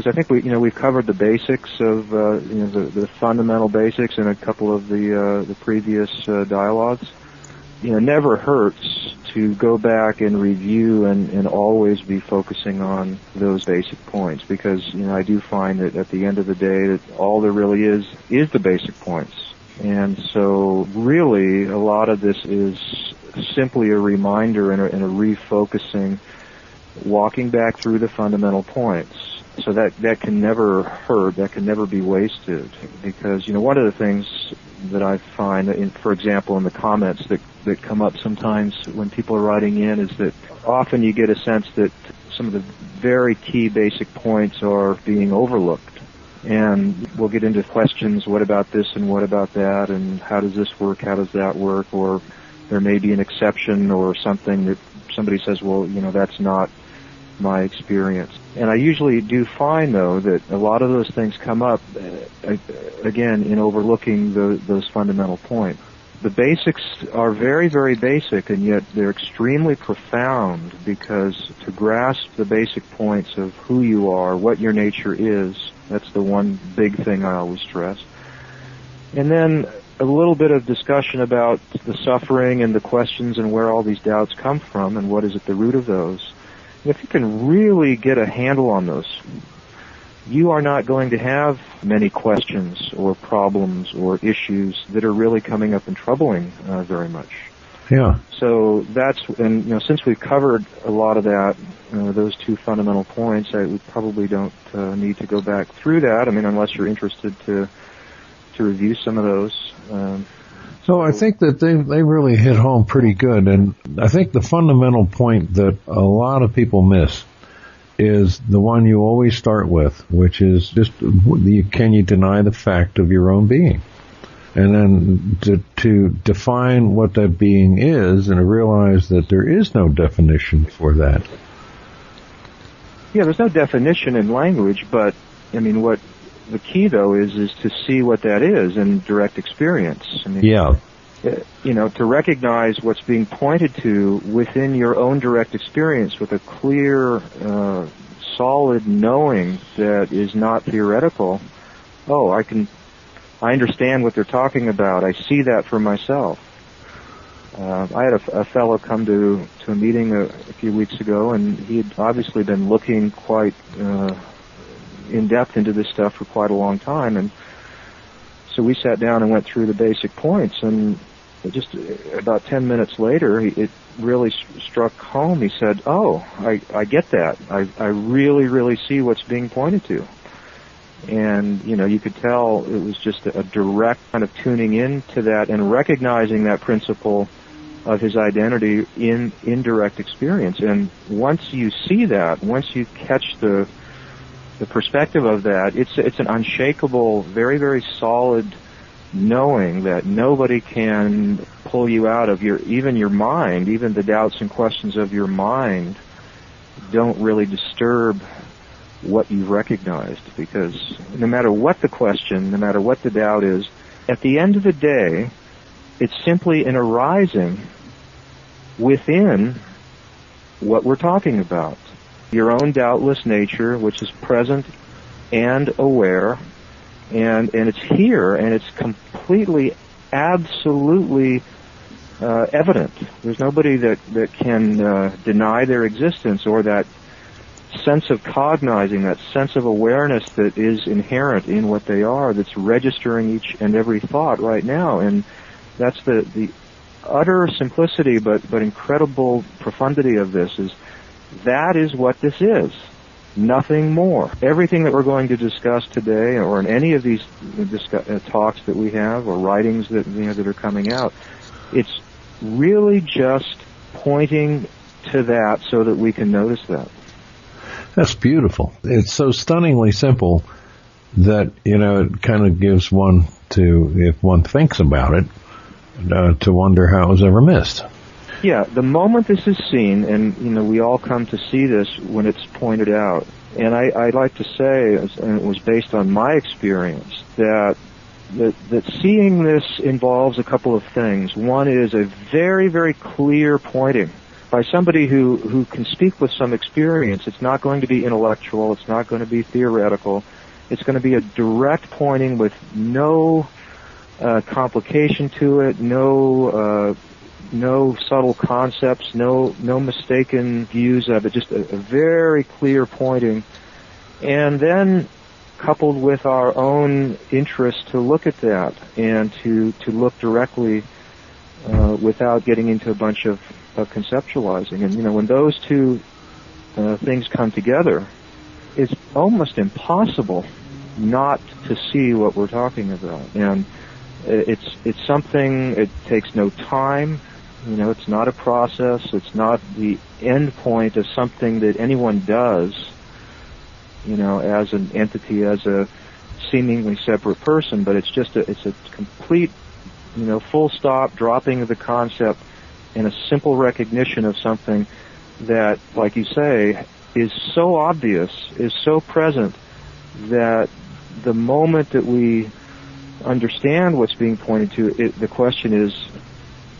I think we've covered the basics of the fundamental basics in a couple of the previous dialogues. It never hurts to go back and review and always be focusing on those basic points, because I do find that at the end of the day that all there really is the basic points. And so really a lot of this is simply a reminder and a refocusing, walking back through the fundamental points. So that can never hurt, that can never be wasted, because one of the things that I find, for example, in the comments that come up sometimes when people are writing in, is that often you get a sense that some of the very key basic points are being overlooked. And we'll get into questions, what about this and what about that, and how does this work, how does that work, or there may be an exception or something that somebody says, well, that's not my experience. And I usually do find, though, that a lot of those things come up, again, in overlooking those fundamental points. The basics are very, very basic, and yet they're extremely profound, because to grasp the basic points of who you are, what your nature is, that's the one big thing I always stress. And then a little bit of discussion about the suffering and the questions and where all these doubts come from and what is at the root of those. If you can really get a handle on those, you are not going to have many questions or problems or issues that are really coming up and troubling very much. Yeah. So since we've covered a lot of that, those two fundamental points, we probably don't need to go back through that. I mean, unless you're interested to review some of those. So I think that they really hit home pretty good, and I think the fundamental point that a lot of people miss is the one you always start with, which is just, can you deny the fact of your own being? And then to define what that being is and to realize that there is no definition for that. Yeah, there's no definition in language, but, I mean, what the key, though, is to see what that is in direct experience. I mean, yeah. To recognize what's being pointed to within your own direct experience with a clear, solid knowing that is not theoretical. Oh, I understand what they're talking about. I see that for myself. I had a fellow come to a meeting a few weeks ago, and he had obviously been looking quite in depth into this stuff for quite a long time, and so we sat down and went through the basic points, and just about 10 minutes later, it really struck home. He said, oh, I get that. I really, really see what's being pointed to. And, you could tell it was just a direct kind of tuning into that and recognizing that principle of his identity in indirect experience. And once you see that, once you catch the perspective of that, it's an unshakable, very, very solid knowing that nobody can pull you out of even your mind, even the doubts and questions of your mind don't really disturb what you've recognized, because no matter what the question, no matter what the doubt is, at the end of the day, it's simply an arising within what we're talking about. Your own doubtless nature, which is present and aware, and it's here, and it's completely, absolutely evident. There's nobody that can deny their existence, or that sense of cognizing, that sense of awareness that is inherent in what they are, that's registering each and every thought right now. And that's the utter simplicity but incredible profundity of this, is that is what this is. Nothing more. Everything that we're going to discuss today, or in any of these talks that we have, or writings that that are coming out, it's really just pointing to that so that we can notice that. That's beautiful. It's so stunningly simple that, it kind of gives one to, if one thinks about it, to wonder how it was ever missed. Yeah, the moment this is seen, and we all come to see this when it's pointed out, and I'd like to say, and it was based on my experience, that seeing this involves a couple of things. One is a very, very clear pointing by somebody who can speak with some experience. It's not going to be intellectual. It's not going to be theoretical. It's going to be a direct pointing with no complication to it, no subtle concepts, no mistaken views of it, just a very clear pointing. And then coupled with our own interest to look at that and to look directly without getting into a bunch of conceptualizing. And, when those two things come together, it's almost impossible not to see what we're talking about. And it's something, it takes no time. It's not a process. It's not the end point of something that anyone does, as an entity, as a seemingly separate person, but it's a complete, full stop, dropping of the concept, and a simple recognition of something that, like you say, is so obvious, is so present, that the moment that we understand what's being pointed to, the question is,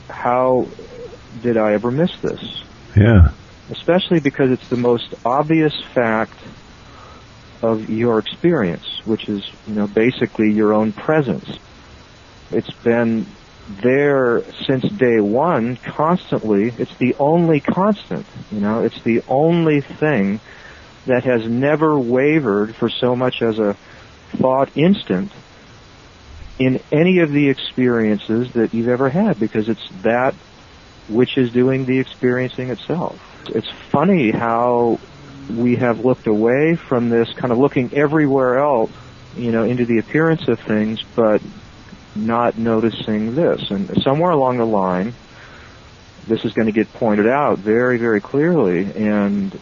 how did I ever miss this? Yeah. Especially because it's the most obvious fact of your experience, which is, basically your own presence. It's been there since day one, constantly. It's the only constant, it's the only thing that has never wavered for so much as a thought instant in any of the experiences that you've ever had, because it's that which is doing the experiencing itself. It's funny how we have looked away from this, kind of looking everywhere else, into the appearance of things, but not noticing this. And somewhere along the line, this is going to get pointed out very, very clearly, and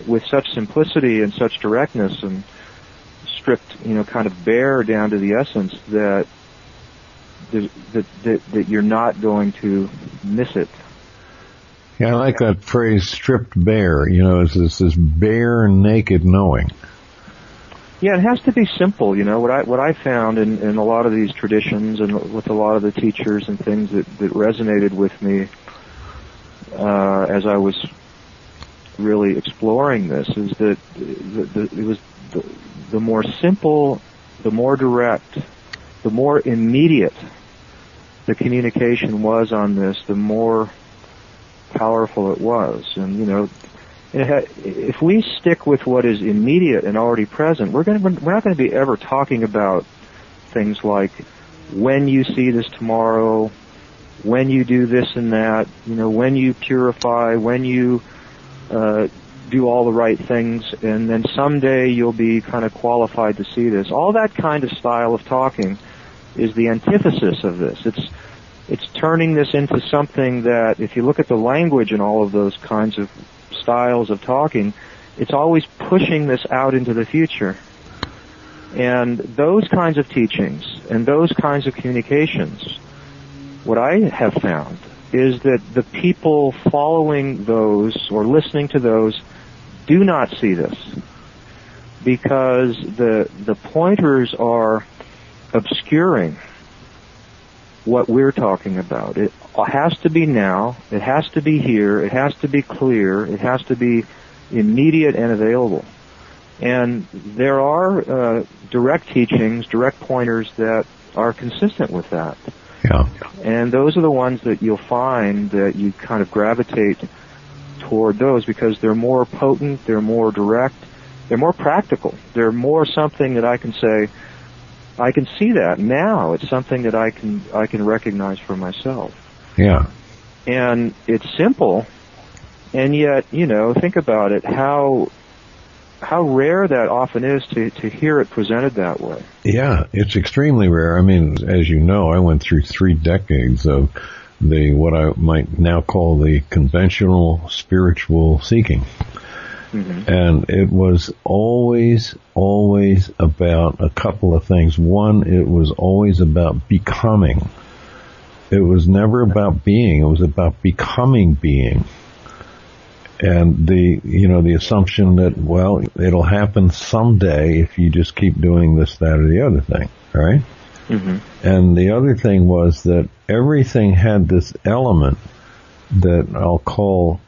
with such simplicity and such directness, and stripped, kind of bare down to the essence, that you're not going to miss it. Yeah, I like that phrase, stripped bare. It's this bare, naked knowing. Yeah, it has to be simple. What I found in a lot of these traditions and with a lot of the teachers and things that resonated with me as I was really exploring this, is that it was the more simple, the more direct, the more immediate the communication was on this, the more powerful it was. And if we stick with what is immediate and already present, we're not going to be ever talking about things like when you see this tomorrow, when you do this and that, when you purify, when you do all the right things, and then someday you'll be kind of qualified to see this. All that kind of style of talking is the antithesis of this. It's turning this into something that, if you look at the language and all of those kinds of styles of talking, it's always pushing this out into the future. And those kinds of teachings and those kinds of communications, what I have found is that the people following those or listening to those do not see this, because the pointers are obscuring what we're talking about. It has to be now, it has to be here, it has to be clear, it has to be immediate and available. And there are direct teachings, direct pointers that are consistent with that. Yeah. And those are the ones that you'll find that you kind of gravitate toward those, because they're more potent, they're more direct, they're more practical. They're more something that I can say, I can see that now. It's something that I can recognize for myself. Yeah. And it's simple, and yet, think about it, how rare that often is to hear it presented that way. Yeah, it's extremely rare. I mean, as you know, I went through 3 decades of what I might now call the conventional spiritual seeking. Mm-hmm. And it was always about a couple of things. One, it was always about becoming. It was never about being. It was about becoming being. And the assumption that, well, it'll happen someday if you just keep doing this, that, or the other thing, right? Mm-hmm. And the other thing was that everything had this element that I'll call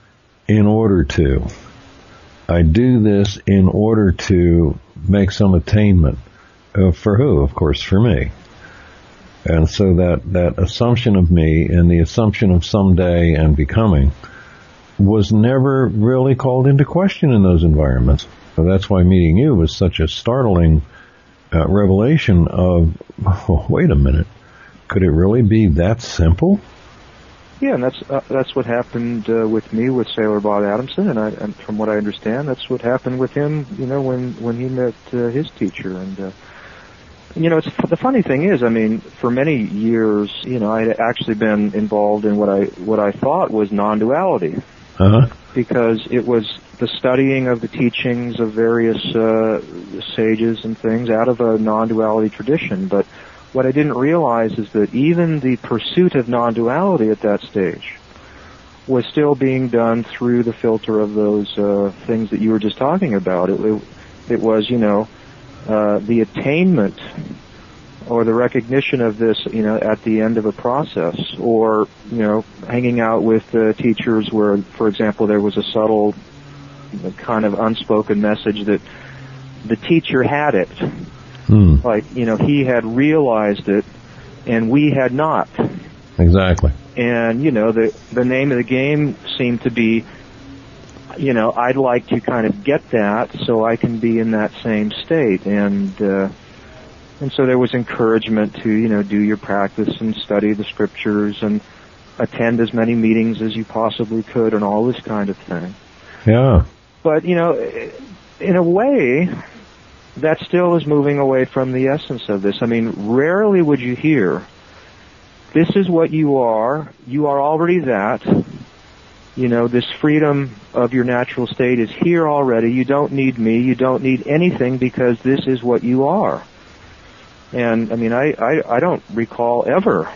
in order to. I do this in order to make some attainment. For who? Of course, for me. And so that assumption of me and the assumption of someday and becoming was never really called into question in those environments. So that's why meeting you was such a startling revelation of, oh, wait a minute, could it really be that simple? Yeah, and that's what happened with me with Sailor Bob Adamson, and from what I understand, that's what happened with him. When he met his teacher, and it's the funny thing is, I mean, for many years, I had actually been involved in what I thought was non-duality, because it was the studying of the teachings of various sages and things out of a non-duality tradition, but what I didn't realize is that even the pursuit of non-duality at that stage was still being done through the filter of those things that you were just talking about. It was, the attainment or the recognition of this, at the end of a process, or, hanging out with teachers where, for example, there was a subtle kind of unspoken message that the teacher had it. Like, he had realized it, and we had not. Exactly. And, the name of the game seemed to be, I'd like to kind of get that so I can be in that same state. And so there was encouragement to, do your practice and study the scriptures and attend as many meetings as you possibly could and all this kind of thing. Yeah. But, in a way, that still is moving away from the essence of this. I mean, rarely would you hear, this is what you are already that, this freedom of your natural state is here already, you don't need me, you don't need anything because this is what you are. And, I mean, I don't recall ever,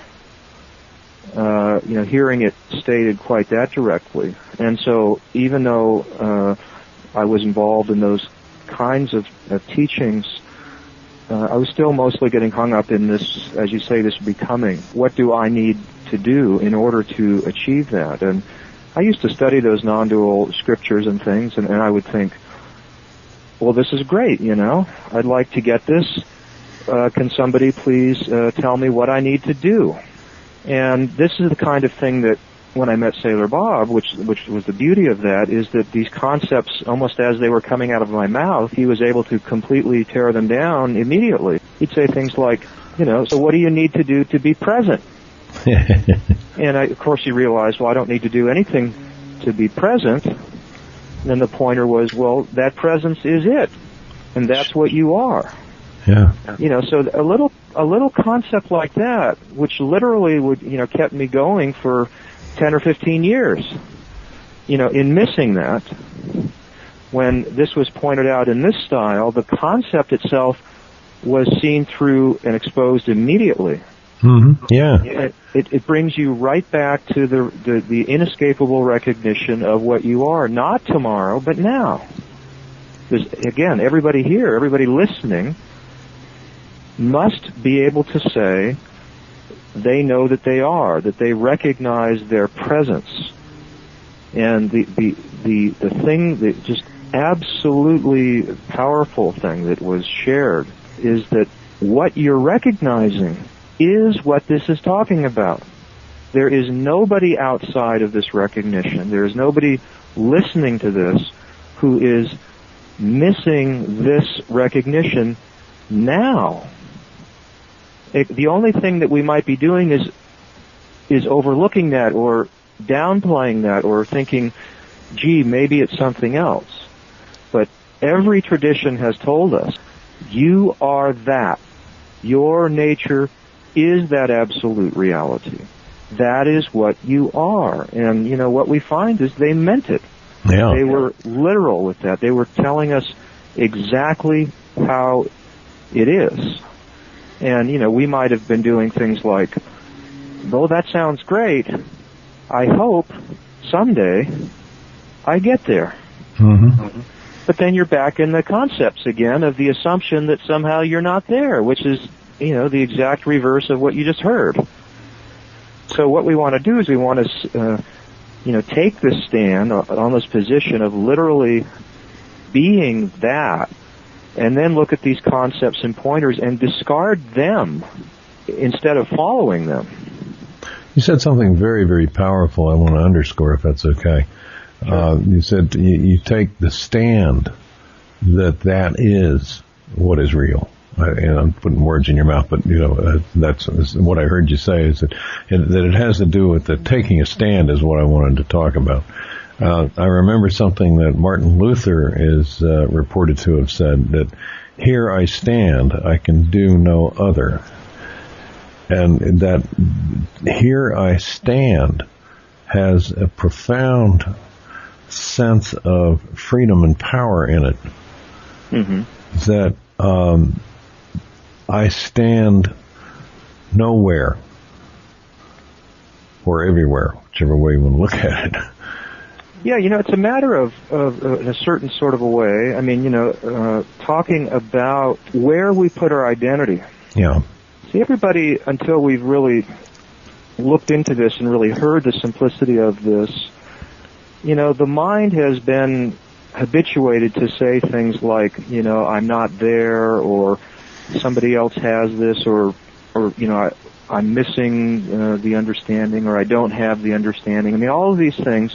hearing it stated quite that directly. And so, even though I was involved in those kinds of teachings, I was still mostly getting hung up in this, as you say, this becoming. What do I need to do in order to achieve that? And I used to study those non-dual scriptures and things, and I would think, well, this is great, I'd like to get this. Can somebody please tell me what I need to do? And this is the kind of thing that, when I met Sailor Bob, which was the beauty of that, is that these concepts, almost as they were coming out of my mouth, he was able to completely tear them down immediately. He'd say things like, so what do you need to do to be present? And of course he realized, well, I don't need to do anything to be present. And then the pointer was, well, that presence is it. And that's what you are. Yeah. So a little concept like that, which literally would, kept me going for 10 or 15 years, in missing that. When this was pointed out in this style, the concept itself was seen through and exposed immediately. Mm-hmm. Yeah. It brings you right back to the inescapable recognition of what you are, not tomorrow, but now. Because, again, everybody here, everybody listening, must be able to say they know that they recognize their presence. And the thing that just absolutely powerful thing that was shared is that what you're recognizing is what this is talking about. There is nobody outside of this recognition. There is nobody listening to this who is missing this recognition now. The only thing that we might be doing is overlooking that or downplaying that or thinking, gee, maybe it's something else. But every tradition has told us, you are that. Your nature is that absolute reality. That is what you are. And, what we find is they meant it. Yeah. They were literal with that. They were telling us exactly how it is. And, we might have been doing things like, though that sounds great, I hope someday I get there. Mm-hmm. But then you're back in the concepts again of the assumption that somehow you're not there, which is, the exact reverse of what you just heard. So what we want to do is we want to take this stand on this position of literally being that, and then look at these concepts and pointers and discard them instead of following them. You said something very, very powerful I want to underscore, if that's okay. Sure. You said you take the stand that is what is real. And I'm putting words in your mouth, but that's what I heard you say, is that it has to do with that taking a stand is what I wanted to talk about. I remember something that Martin Luther is reported to have said, that here I stand, I can do no other. And that here I stand has a profound sense of freedom and power in it. Mm-hmm. That I stand nowhere or everywhere, whichever way you want to look at it. Yeah, it's a matter of in a certain sort of a way. I mean, talking about where we put our identity. Yeah. See, everybody, until we've really looked into this and really heard the simplicity of this, the mind has been habituated to say things like, I'm not there, or somebody else has this, or I'm missing the understanding, or I don't have the understanding. I mean, all of these things,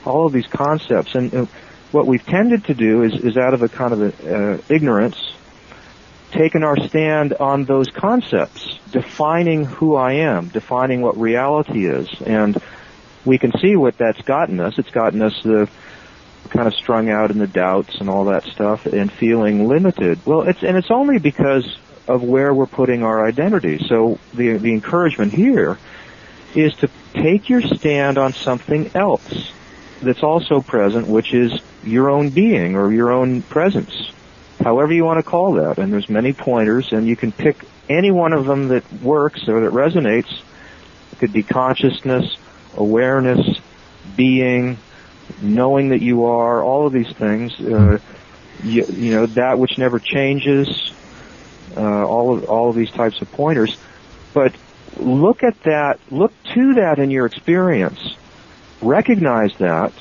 all of these concepts, and what we've tended to do is out of a kind of ignorance, taken our stand on those concepts, defining who I am, defining what reality is. And we can see what that's gotten us. It's gotten us kind of strung out in the doubts and all that stuff and feeling limited. Well, it's only because of where we're putting our identity. So the encouragement here is to take your stand on something else that's also present, which is your own being or your own presence, however you want to call that. And there's many pointers, and you can pick any one of them that works or that resonates. It could be consciousness, awareness, being, knowing that you are, all of these things, that which never changes, all of these types of pointers. But look at that, look to that in your experience, recognize that,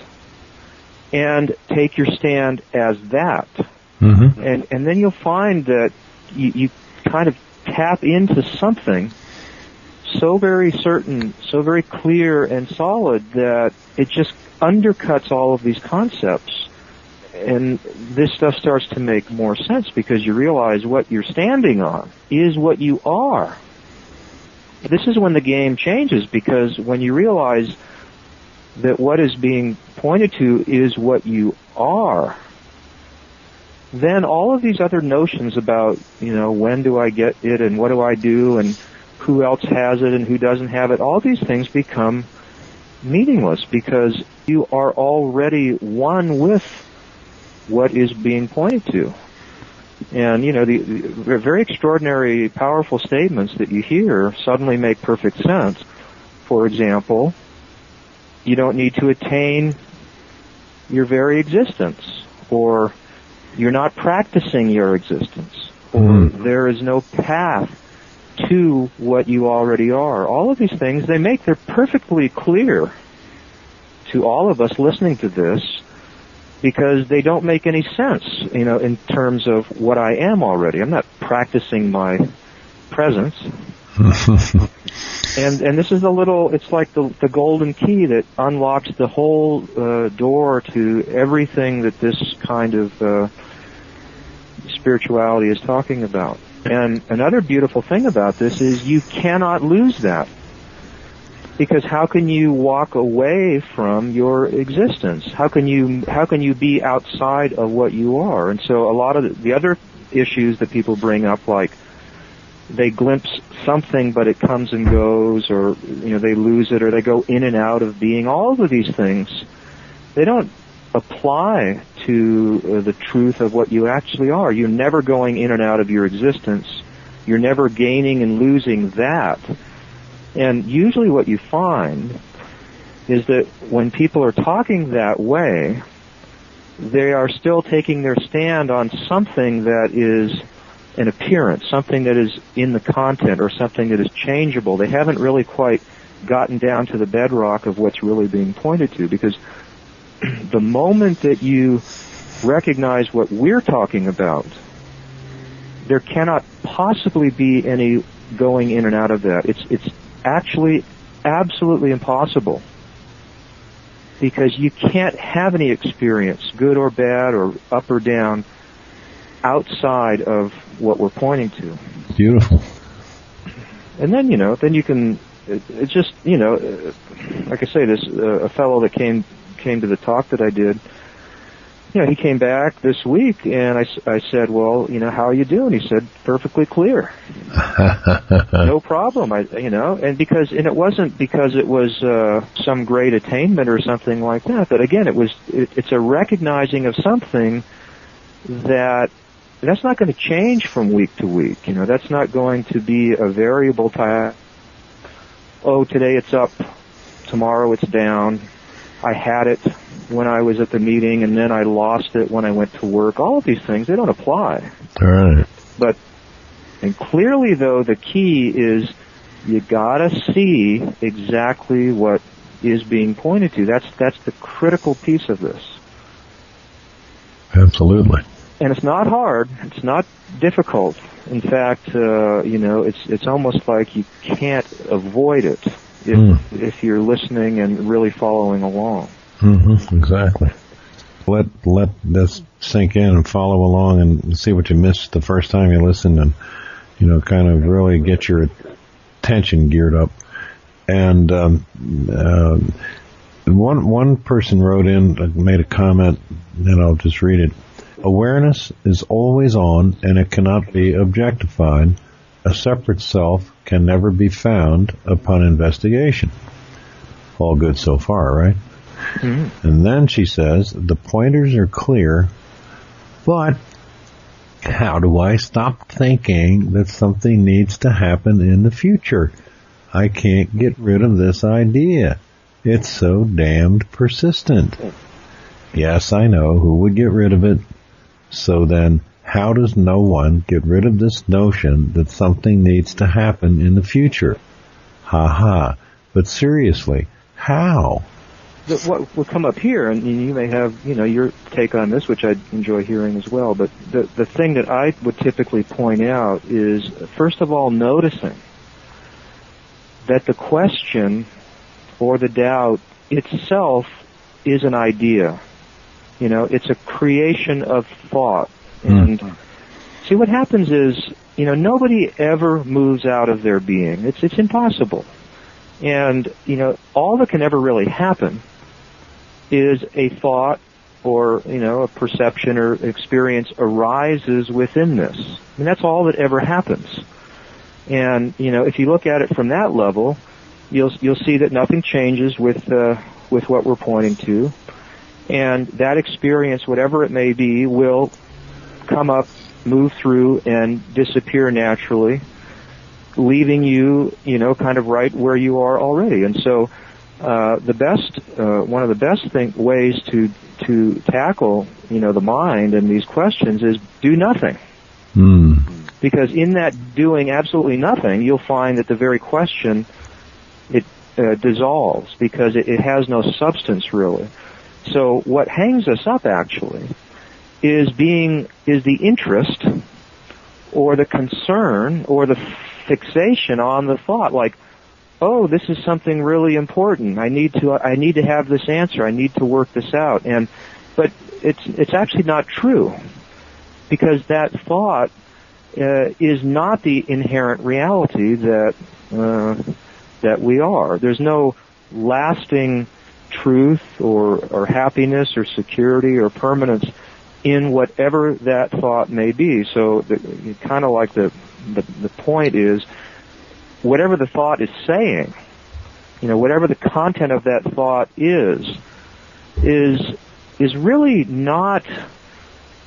and take your stand as that. Mm-hmm. And then you'll find that you kind of tap into something so very certain, so very clear and solid that it just undercuts all of these concepts. And this stuff starts to make more sense because you realize what you're standing on is what you are. This is when the game changes, because when you realize that what is being pointed to is what you are, then all of these other notions about, when do I get it and what do I do and who else has it and who doesn't have it, all these things become meaningless because you are already one with what is being pointed to. And, the very extraordinary, powerful statements that you hear suddenly make perfect sense. For example, you don't need to attain your very existence, or you're not practicing your existence, or there is no path to what you already are. All of these things, they're perfectly clear to all of us listening to this, because they don't make any sense, in terms of what I am already. I'm not practicing my presence. And this is it's like the golden key that unlocks the whole door to everything that this kind of spirituality is talking about. And another beautiful thing about this is you cannot lose that. Because how can you walk away from your existence? How can you be outside of what you are? And so a lot of the other issues that people bring up, like they glimpse something but it comes and goes, or they lose it, or they go in and out of being, all of these things, they don't apply to the truth of what you actually are. You're never going in and out of your existence. You're never gaining and losing that. And usually what you find is that when people are talking that way, they are still taking their stand on something that is an appearance, something that is in the content, or something that is changeable. They haven't really quite gotten down to the bedrock of what's really being pointed to, because the moment that you recognize what we're talking about, there cannot possibly be any going in and out of that. It's actually absolutely impossible, because you can't have any experience, good or bad or up or down, outside of what we're pointing to. Beautiful. And then, then you can, it's just, like I say, this, a fellow that came to the talk that I did, he came back this week, and I said, well, how are you doing? He said, perfectly clear. No problem. And it wasn't because it was some great attainment or something like that, but again, it's a recognizing of something that's not going to change from week to week. That's not going to be a variable type. Oh, today it's up, tomorrow it's down. I had it when I was at the meeting, and then I lost it when I went to work. All of these things, they don't apply. All right. And clearly, though, the key is you gotta see exactly what is being pointed to. That's the critical piece of this. Absolutely. And it's not hard. It's not difficult. In fact, it's almost like you can't avoid it if you're listening and really following along. Mm-hmm, exactly. Let this sink in and follow along and see what you missed the first time you listened, and kind of really get your attention geared up. And one person wrote in, made a comment, and I'll just read it. Awareness is always on, and it cannot be objectified. A separate self can never be found upon investigation. All good so far, right? Mm-hmm. And then she says, the pointers are clear, but how do I stop thinking that something needs to happen in the future? I can't get rid of this idea. It's so damned persistent. Yes, I know. Who would get rid of it? So then, how does no one get rid of this notion that something needs to happen in the future? Ha ha. But seriously, how? What will come up here, and you may have, your take on this, which I enjoy hearing as well, but the thing that I would typically point out is, first of all, noticing that the question or the doubt itself is an idea. It's a creation of thought. And see, what happens is, nobody ever moves out of their being. It's impossible. And, all that can ever really happen is a thought or, a perception or experience arises within this. And that's all that ever happens. And, if you look at it from that level, you'll see that nothing changes with what we're pointing to. And that experience, whatever it may be, will come up, move through, and disappear naturally, leaving you, kind of right where you are already. And so, one of the best ways to tackle, the mind and these questions is do nothing. Because in that doing absolutely nothing, you'll find that the very question, it dissolves, because it has no substance really. So what hangs us up actually is the interest or the concern or the fixation on the thought, like, oh, this is something really important. I need to have this answer. I need to work this out. But it's actually not true, because that thought is not the inherent reality that we are. There's no lasting truth or happiness or security or permanence in whatever that thought may be. So kind of like the point is, whatever the thought is saying, whatever the content of that thought is really not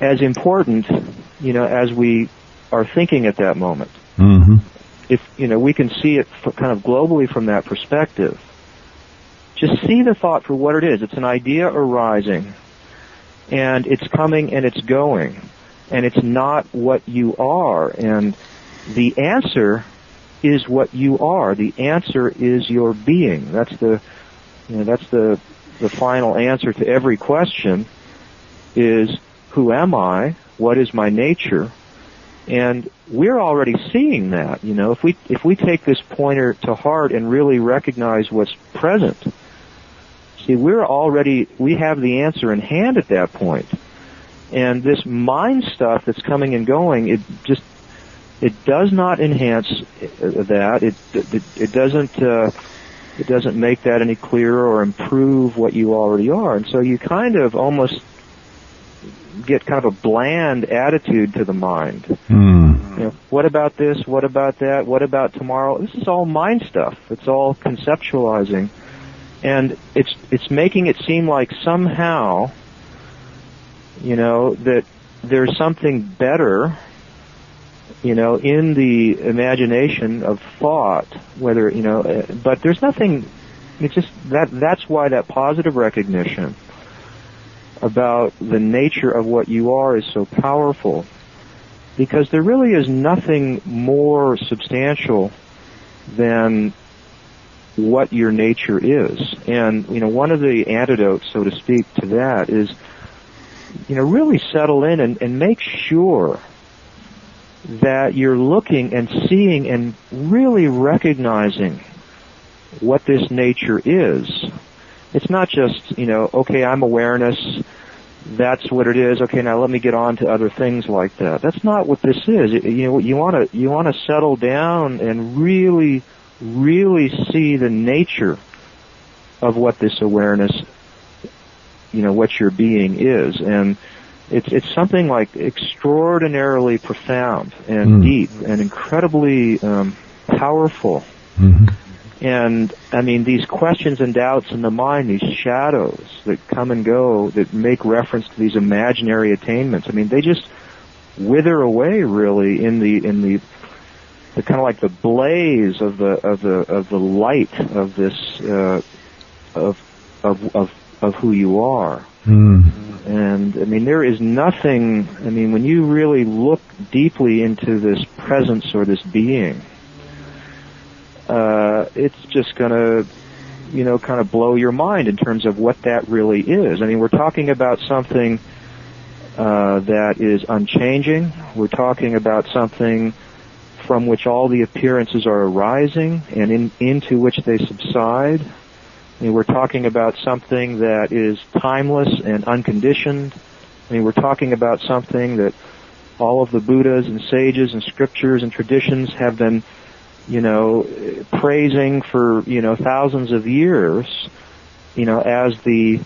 as important, as we are thinking at that moment. Mm-hmm. If, we can see it kind of globally from that perspective. Just see the thought for what it is. It's an idea arising, and it's coming and it's going, and it's not what you are. And the answer is what you are. The answer is your being. That's the final answer to every question is, who am I? What is my nature? And we're already seeing that. If we take this pointer to heart and really recognize what's present, see, we have the answer in hand at that point. And this mind stuff that's coming and going, it does not enhance that. It doesn't make that any clearer or improve what you already are. And so you kind of almost get kind of a bland attitude to the mind. What about this? What about that? What about tomorrow? This is all mind stuff. It's all conceptualizing. And it's making it seem like somehow, that there's something better, in the imagination of thought, whether, but there's nothing, it's just that's why that positive recognition about the nature of what you are is so powerful, because there really is nothing more substantial than what your nature is. And, one of the antidotes, so to speak, to that is, really settle in and make sure that you're looking and seeing and really recognizing what this nature is. It's not just, okay, I'm awareness, that's what it is, okay, now let me get on to other things like that. That's not what this is. You want to settle down and really, really see the nature of what this awareness, what your being is. And it's something like extraordinarily profound and deep and incredibly powerful. Mm-hmm. And, these questions and doubts in the mind, these shadows that come and go, that make reference to these imaginary attainments, they just wither away, really, in the kind of like the blaze of the light of this, of who you are. And, there is nothing, when you really look deeply into this presence or this being, it's just going to, kind of blow your mind in terms of what that really is. We're talking about something that is unchanging. We're talking about something from which all the appearances are arising and into which they subside. We're talking about something that is timeless and unconditioned. We're talking about something that all of the Buddhas and sages and scriptures and traditions have been, praising for, thousands of years, as the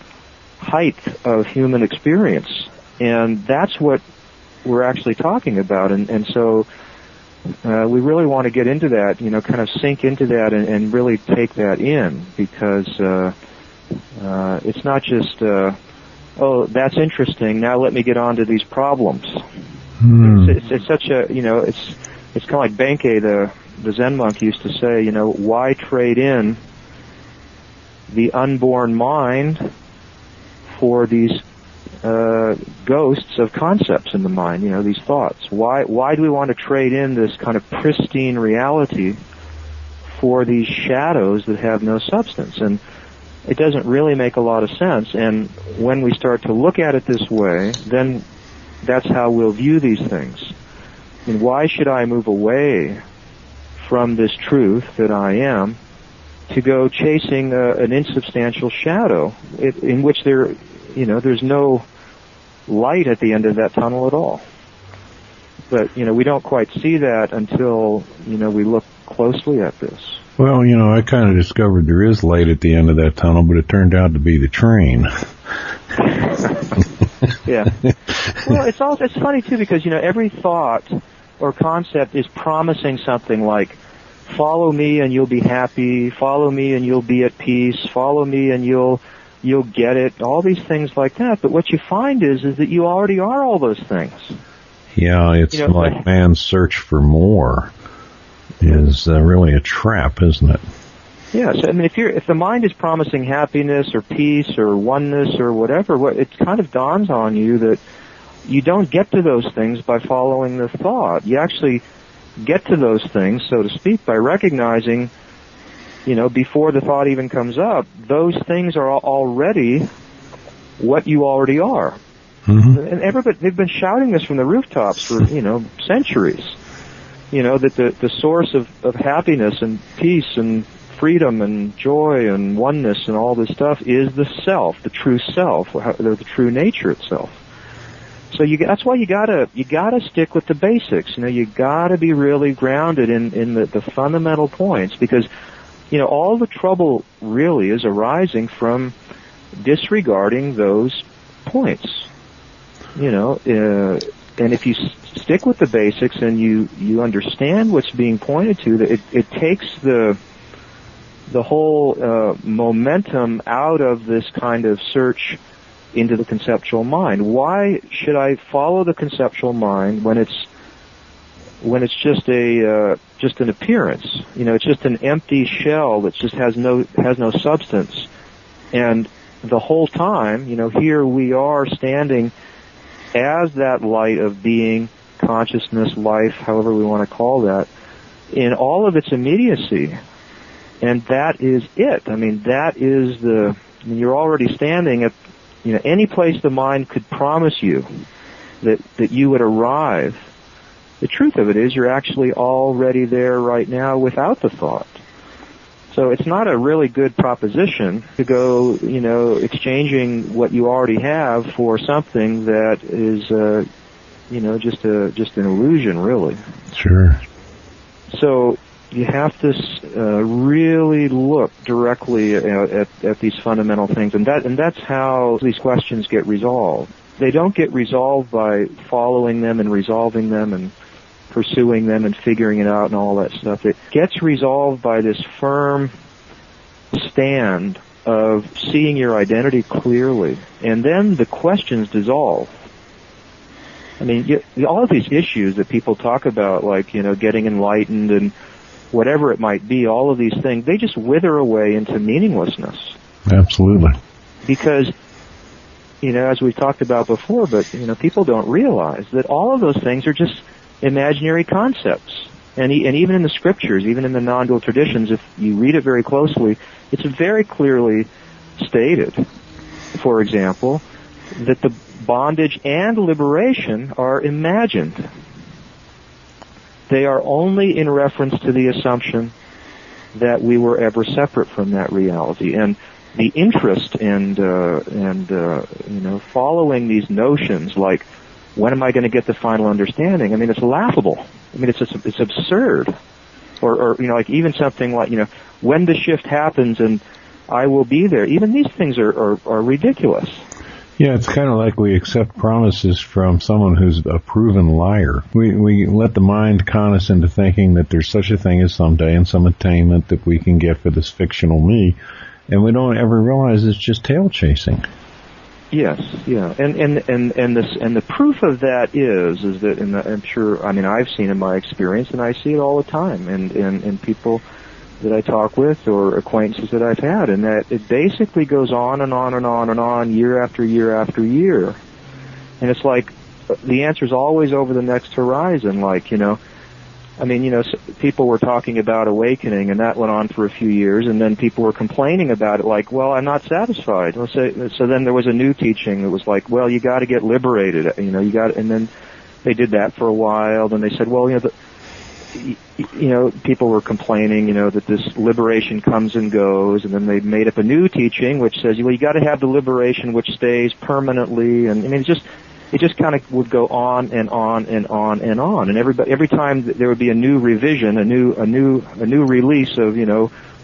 height of human experience. And that's what we're actually talking about. And so we really want to get into that, kind of sink into that and really take that in, because it's not just, oh, that's interesting, now let me get on to these problems. It's such a, it's kind of like Benkei, the Zen monk, used to say, why trade in the unborn mind for these ghosts of concepts in the mind, these thoughts? Why do we want to trade in this kind of pristine reality for these shadows that have no substance? And it doesn't really make a lot of sense. And when we start to look at it this way, then that's how we'll view these things. Why should I move away from this truth that I am to go chasing an insubstantial shadow in which there's no light at the end of that tunnel at all? But, we don't quite see that until, we look closely at this. Well, I kind of discovered there is light at the end of that tunnel, but it turned out to be the train. Yeah. Well, it's funny too, because, every thought or concept is promising something like, follow me and you'll be happy, follow me and you'll be at peace, follow me and you'll get it, all these things like that. But what you find is that you already are all those things. Yeah, it's like man's search for more is really a trap, isn't it? Yes, if the mind is promising happiness or peace or oneness or whatever, it kind of dawns on you that you don't get to those things by following the thought. You get to those things, so to speak, by recognizing, before the thought even comes up, those things are already what you already are. Mm-hmm. And everybody, they've been shouting this from the rooftops for, centuries. That the source of happiness and peace and freedom and joy and oneness and all this stuff is the self, the true self, the true nature itself. So that's why you gotta stick with the basics. You gotta be really grounded in the fundamental points, because all the trouble really is arising from disregarding those points. And if you stick with the basics and you understand what's being pointed to, that it takes the whole momentum out of this kind of search into the conceptual mind. Why should I follow the conceptual mind when it's just an appearance? It's just an empty shell that just has no substance. And the whole time, here we are standing as that light of being, consciousness, life, however we want to call that, in all of its immediacy. And that is it. That is you're already standing at, any place the mind could promise you that you would arrive. The truth of it is you're actually already there right now without the thought. So it's not a really good proposition to go, exchanging what you already have for something that is, just an illusion, really. Sure. So you have to really look directly at these fundamental things, and that's how these questions get resolved. They don't get resolved by following them and resolving them and pursuing them and figuring it out and all that stuff. It gets resolved by this firm stand of seeing your identity clearly, and then the questions dissolve. All of these issues that people talk about, like, getting enlightened and whatever it might be, all of these things, they just wither away into meaninglessness. Absolutely. Because, as we've talked about before, but, people don't realize that all of those things are just imaginary concepts. And even in the scriptures, even in the non-dual traditions, if you read it very closely, it's very clearly stated, for example, that the bondage and liberation are imagined. They are only in reference to the assumption that we were ever separate from that reality. And the interest and following these notions, like, when am I going to get the final understanding? It's laughable. It's absurd. Or like even something like, when the shift happens and I will be there. Even these things are ridiculous. Yeah, it's kind of like we accept promises from someone who's a proven liar. We let the mind con us into thinking that there's such a thing as someday and some attainment that we can get for this fictional me, and we don't ever realize it's just tail chasing. Yes, yeah, and the proof of that is that, and I'm sure, I've seen in my experience, and I see it all the time, and people that I talk with or acquaintances that I've had, and that it basically goes on and on and on and on, year after year after year, and it's like the answer's always over the next horizon. Like, people were talking about awakening, and that went on for a few years, and then people were complaining about it, like, well, I'm not satisfied. So then there was a new teaching that was like, well, you got to get liberated, and then they did that for a while. Then they said, well, people wwere complaining, that this liberation comes and goes, and then they made up a new teaching which says, well, you got to have the liberation which stays permanently, and it just kind of would go on and on and on and on. And every time there would be a new revision, a new release of,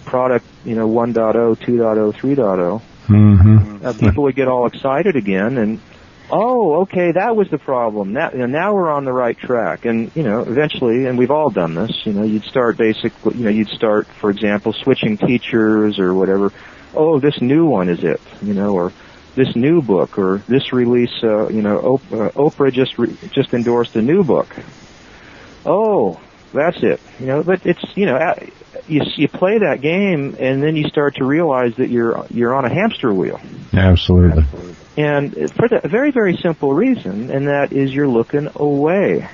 product, 1.0, 2.0, 3.0. Mm-hmm. People would get all excited again, and, oh, okay, that was the problem. Now we're on the right track. And, eventually, and we've all done this, you'd start for example, switching teachers or whatever. Oh, this new one is it, or this new book, or this release, Oprah just endorsed a new book. Oh, that's it. But it's, you play that game, and then you start to realize that you're on a hamster wheel. Absolutely. And for a very, very simple reason, and that is you're looking away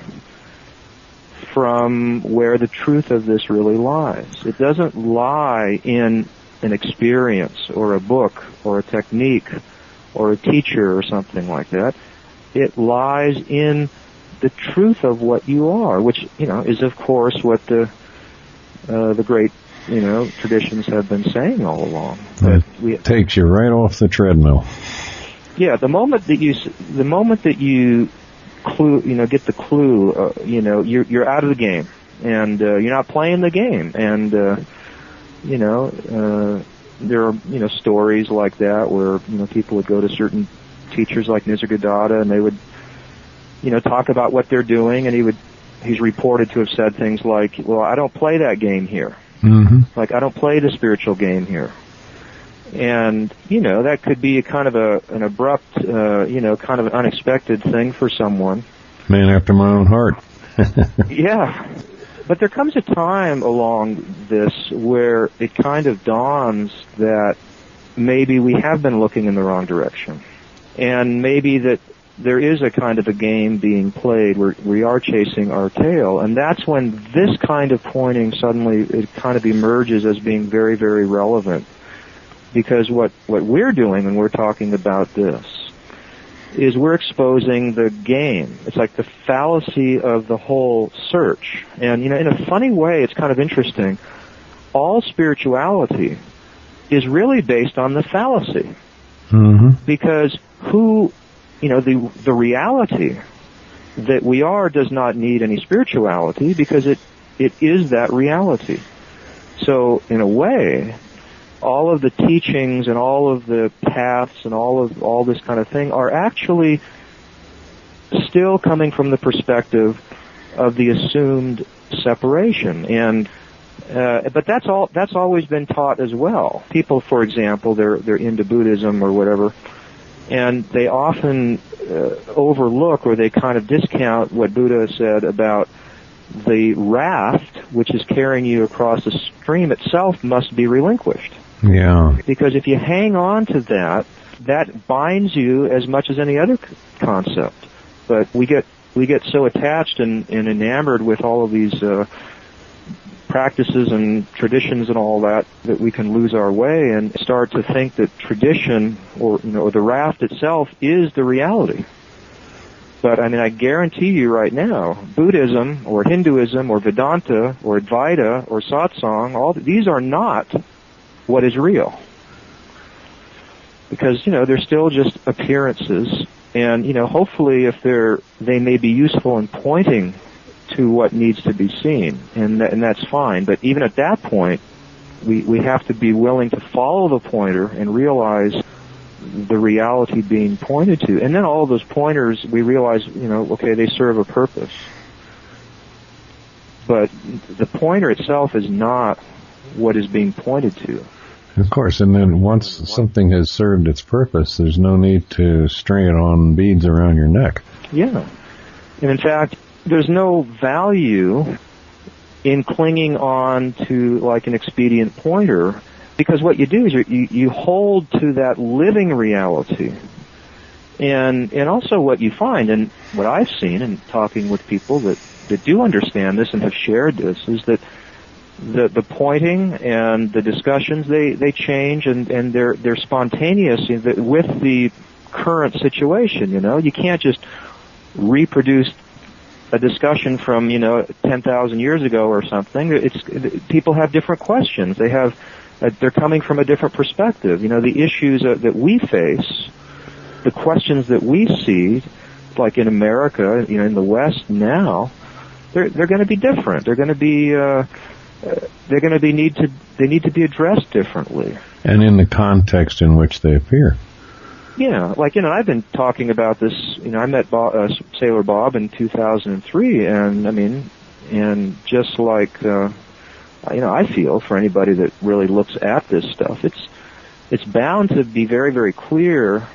from where the truth of this really lies. It doesn't lie in an experience or a book or a technique or a teacher or something like that. It lies in the truth of what you are, which, is of course what the great, traditions have been saying all along. It takes you right off the treadmill. Yeah, the moment that you get the clue, you're out of the game, and you're not playing the game, and there are stories like that where people would go to certain teachers like Nisargadatta, and they would talk about what they're doing, and he's reported to have said things like, well, I don't play that game here. Mm-hmm. Like, I don't play the spiritual game here. And, that could be a kind of an abrupt, kind of an unexpected thing for someone. Man after my own heart. Yeah. But there comes a time along this where it kind of dawns that maybe we have been looking in the wrong direction. And maybe that there is a kind of a game being played where we are chasing our tail. And that's when this kind of pointing suddenly, it kind of emerges as being very, very relevant. Because what we're doing when we're talking about this is we're exposing the game. It's like the fallacy of the whole search. And, in a funny way, it's kind of interesting. All spirituality is really based on the fallacy. Mm-hmm. Because the reality that we are does not need any spirituality because it is that reality. So, in a way, all of the teachings and all of the paths and all this kind of thing are actually still coming from the perspective of the assumed separation. And but that's always been taught as well. People, for example, they're into Buddhism or whatever, and they often overlook or they kind of discount what Buddha said about the raft which is carrying you across the stream itself must be relinquished. Yeah. Because if you hang on to that binds you as much as any other concept. But we get so attached and enamored with all of these practices and traditions and all that we can lose our way and start to think that tradition or the raft itself is the reality. But I guarantee you right now, Buddhism or Hinduism or Vedanta or Advaita or Satsang, these are not what is real. Because, they're still just appearances, and, hopefully if they may be useful in pointing to what needs to be seen, and that's fine. But even at that point, we have to be willing to follow the pointer and realize the reality being pointed to. And then all of those pointers, we realize, okay, they serve a purpose. But the pointer itself is not what is being pointed to. Of course, and then once something has served its purpose, there's no need to string it on beads around your neck. Yeah. And in fact, there's no value in clinging on to like an expedient pointer, because what you do is you hold to that living reality. And also what you find, and what I've seen in talking with people that do understand this and have shared this, is that the pointing and the discussions, they change and they're spontaneous with the current situation. You can't just reproduce a discussion from 10,000 years ago or something. People have different questions. They're coming from a different perspective. The issues that we face, the questions that we see, like in America, in the West now, they're going to be different. They're going to be they need to be addressed differently. And in the context in which they appear. Yeah, like, I've been talking about this, I met Sailor Bob in 2003, and just like, I feel for anybody that really looks at this stuff, it's bound to be very, very clear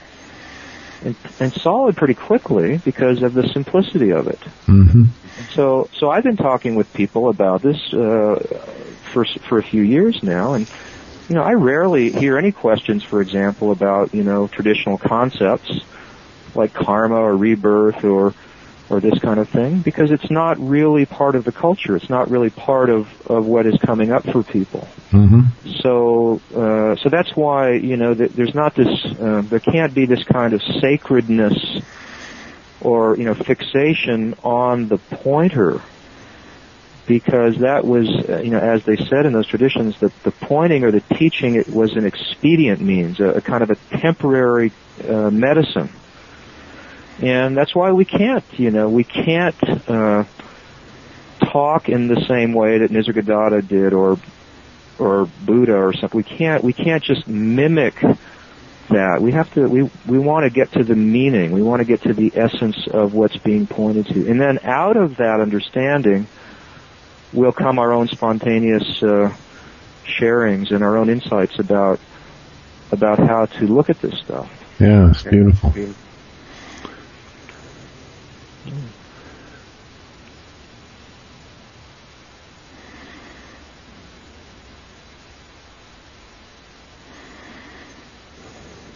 and solid pretty quickly because of the simplicity of it. Mm-hmm. So I've been talking with people about this for a few years now, and I rarely hear any questions, for example, about traditional concepts like karma or rebirth or or this kind of thing, because it's not really part of the culture. It's not really part of what is coming up for people. Mm-hmm. So that's why, there's not this, there can't be this kind of sacredness or, fixation on the pointer, because that was, as they said in those traditions, that the pointing or the teaching, it was an expedient means, a kind of a temporary medicine. And that's why we can't talk in the same way that Nisargadatta did, or Buddha or something. We can't just mimic that. We have to, we want to get to the meaning. We want to get to the essence of what's being pointed to. And then out of that understanding will come our own spontaneous sharings and our own insights about how to look at this stuff. Yeah, it's beautiful.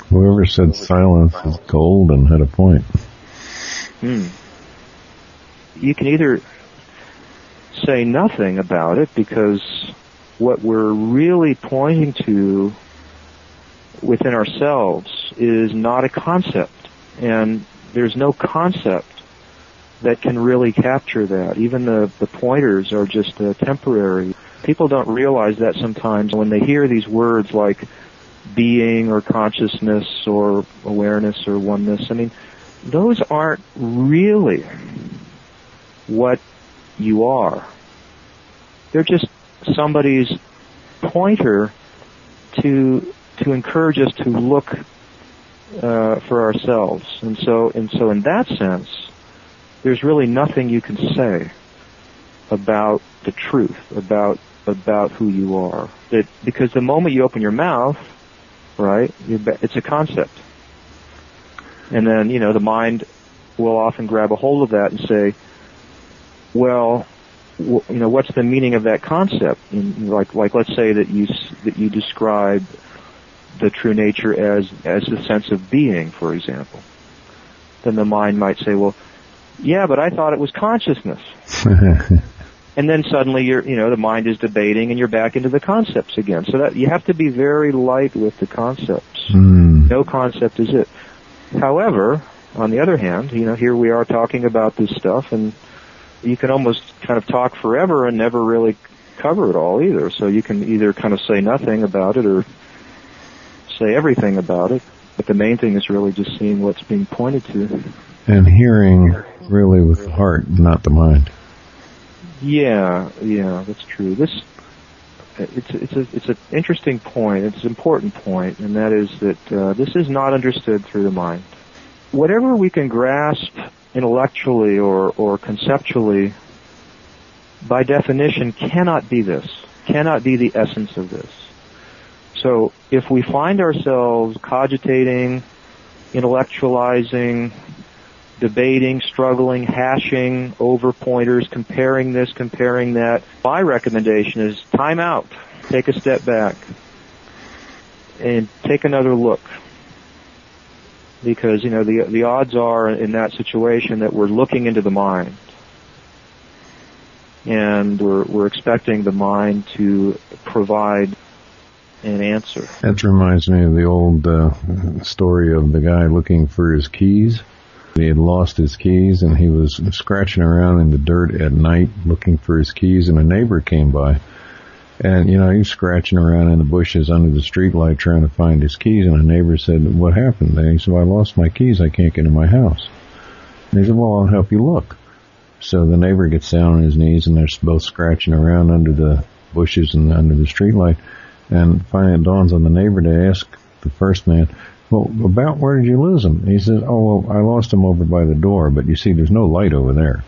Whoever said silence is gold and had a point. You can either say nothing about it, because what we're really pointing to within ourselves is not a concept, and there's no concept that can really capture that. Even the pointers are just temporary. People don't realize that sometimes when they hear these words like being or consciousness or awareness or oneness. I mean, those aren't really what you are. They're just somebody's pointer to encourage us to look for ourselves. And so in that sense, there's really nothing you can say about the truth, about who you are. Because the moment you open your mouth, right, it's a concept. And then, the mind will often grab a hold of that and say, well, what's the meaning of that concept? And like let's say that you describe the true nature as the sense of being, for example. Then the mind might say, well, yeah, but I thought it was consciousness. And then suddenly the mind is debating and you're back into the concepts again. So that you have to be very light with the concepts. No concept is it. However, on the other hand, here we are talking about this stuff, and you can almost kind of talk forever and never really cover it all either. So you can either kind of say nothing about it or say everything about it. But the main thing is really just seeing what's being pointed to. And hearing really with the heart, not the mind. Yeah, that's true. It's an interesting point. It's an important point, and that is that this is not understood through the mind. Whatever we can grasp intellectually or conceptually, by definition, cannot be this. Cannot be the essence of this. So if we find ourselves cogitating, intellectualizing, debating, struggling, hashing over pointers, comparing this, comparing that, my recommendation is time out. Take a step back and take another look. Because, the odds are in that situation that we're looking into the mind. And we're expecting the mind to provide an answer. That reminds me of the old story of the guy looking for his keys. He had lost his keys, and he was scratching around in the dirt at night looking for his keys, and a neighbor came by. And, he was scratching around in the bushes under the streetlight trying to find his keys, and a neighbor said, "What happened?" And he said, "Well, I lost my keys. I can't get in my house." And he said, "Well, I'll help you look." So the neighbor gets down on his knees, and they're both scratching around under the bushes and under the streetlight. And finally it dawns on the neighbor to ask the first man, "Well, about where did you lose them?" He says, "Oh, well, I lost them over by the door, but you see, there's no light over there."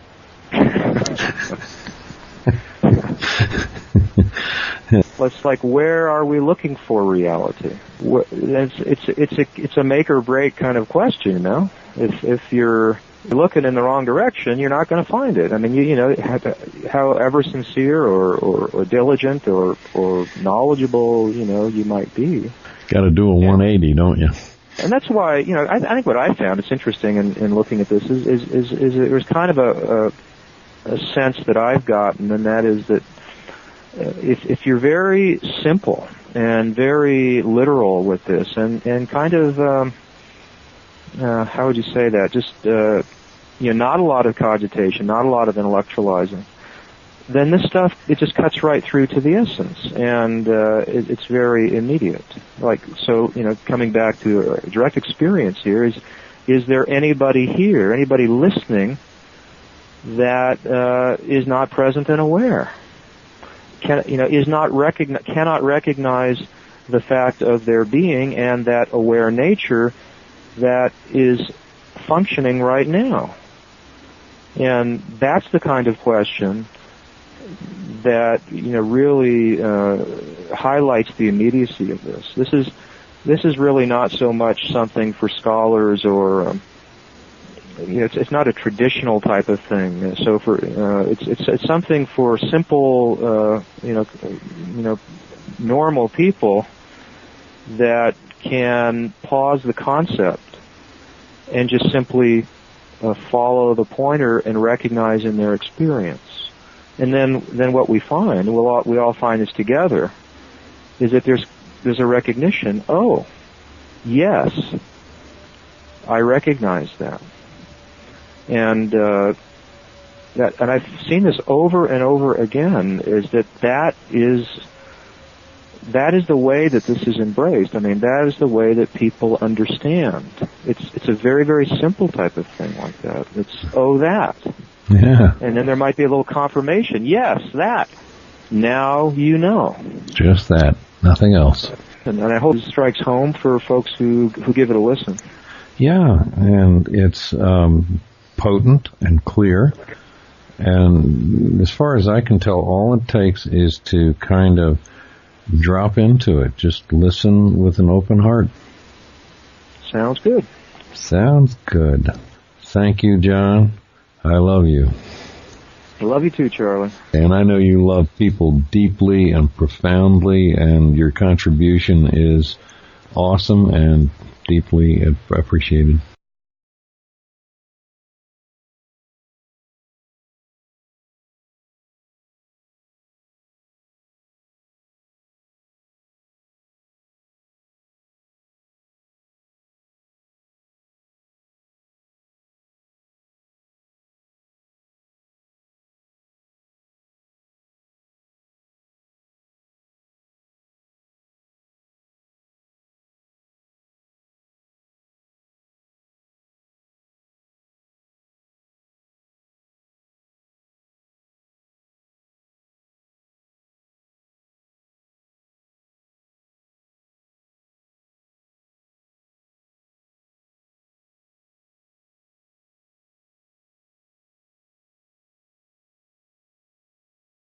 Well, it's like, where are we looking for reality? It's a make or break kind of question, If you're looking in the wrong direction, you're not going to find it. I mean, however sincere or diligent or knowledgeable, you might be. Got to do a 180, don't you? And that's why, I think what I found, it's interesting in looking at this, is there's kind of a sense that I've gotten, and that is that if you're very simple and very literal with this, and kind of, how would you say that? Just, not a lot of cogitation, not a lot of intellectualizing, then this stuff, it just cuts right through to the essence, and it's very immediate. So, coming back to direct experience here, is there anybody here, anybody listening, that is not present and aware? Cannot recognize the fact of their being and that aware nature that is functioning right now. And that's the kind of question that really highlights the immediacy of this. This is really not so much something for scholars or it's not a traditional type of thing. So it's something for simple normal people that can pause the concept and just simply follow the pointer and recognize in their experience. And then what we find, we all find this together, is that there's a recognition. Oh, yes, I recognize that. And I've seen this over and over again, is that is the way that this is embraced. I mean, that is the way that people understand. It's a very, very simple type of thing like that. It's, oh, that. Yeah. And then there might be a little confirmation. Yes, that. Now you know. Just that. Nothing else. And I hope it strikes home for folks who give it a listen. Yeah, and it's potent and clear. And as far as I can tell, all it takes is to kind of drop into it. Just listen with an open heart. Sounds good. Sounds good. Thank you, John. I love you. I love you too, Charlie. And I know you love people deeply and profoundly, and your contribution is awesome and deeply appreciated.